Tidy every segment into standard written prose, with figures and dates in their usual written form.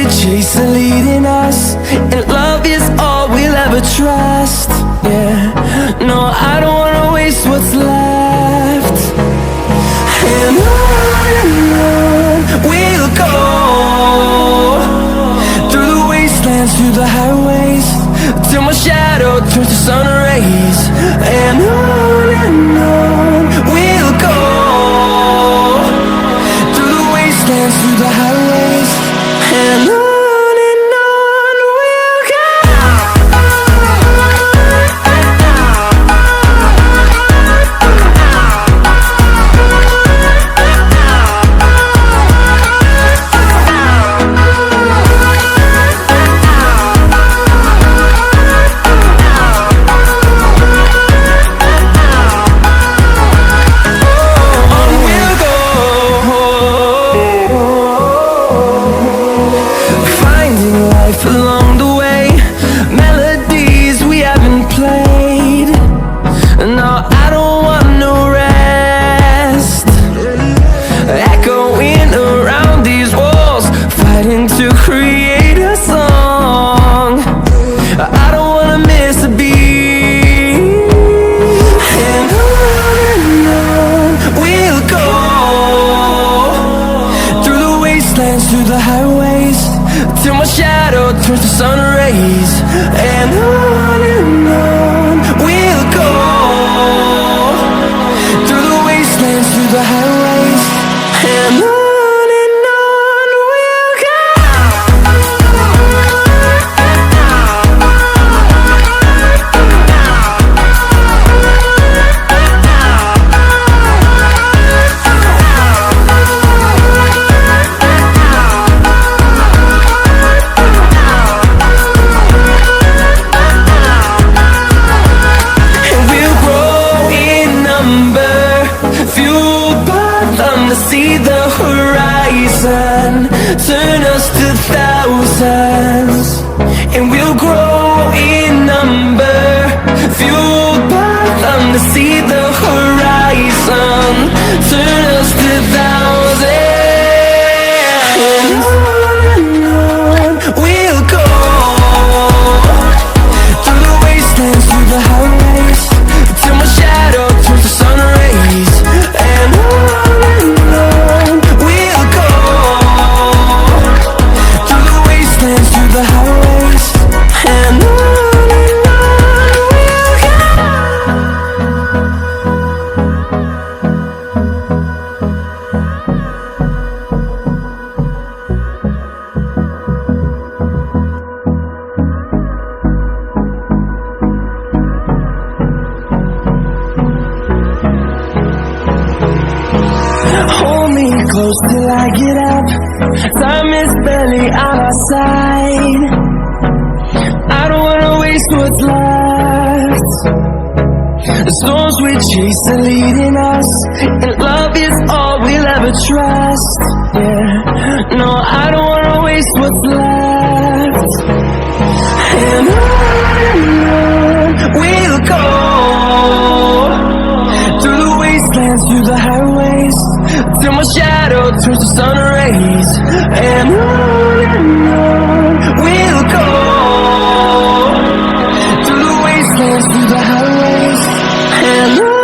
chase are leading us, and love is all we'll ever trust. Yeah, no, I don't wanna waste what's left. And on we'll go, through the wastelands, through the highways, till my shadow turns to sun rays. And on we'll go, through the wastelands, through the highways, and on. Along the way, melodies we haven't played. No, I don't want no rest. Echoing around these walls, fighting to create a song. I don't wanna miss a beat. And on we'll go, through the wastelands, through the highways, till my shadow turns to sun rays. And on we'll go, through the wastelands, through the highways, and on. See the horizon turn us to thousands, and we'll grow in number, fueled by them to see the horizon turn us to thousands. And on we'll go, through the wastelands, through the highways, till my shadow turns to sun rays. And on we'll go, through the wastelands, through the highways, and on we'll go. Hold me close till I get up. Time is barely on our side. I don't wanna waste what's left. The storms we chase are leading us, and love is all we'll ever trust. Yeah, no, I don't wanna waste what's left. And on we'll go, through the wastelands, through the highways, till my shadow turns to sun rays. And on we'll go, through the wastelands, through the highways, and on.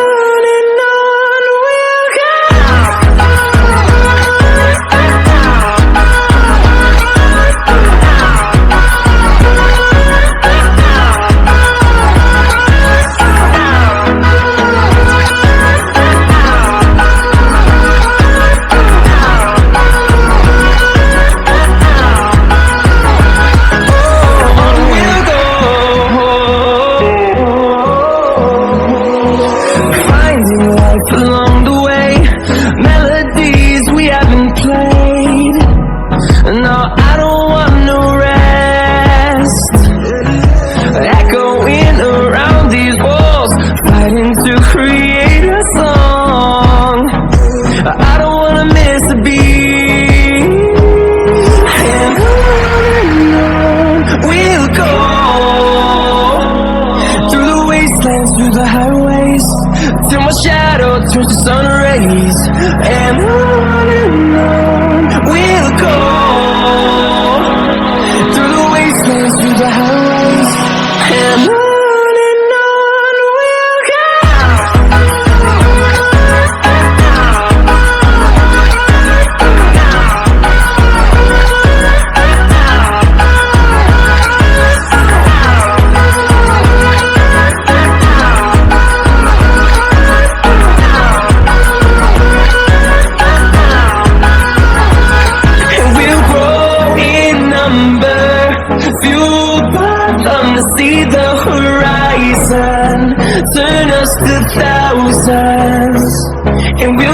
Along the way, melodies we haven't played. No, I don't want no rest. Echoing around these walls, fighting to create a song. I don't wanna miss a beat. And on we'll go, through the wastelands, through the highways, till my shadow turns to sun rays. And on we'll go, highways through the highways, and on we'll go. And we'll grow in number, fueled by them to see the horizon, turn us to thousands, and we'll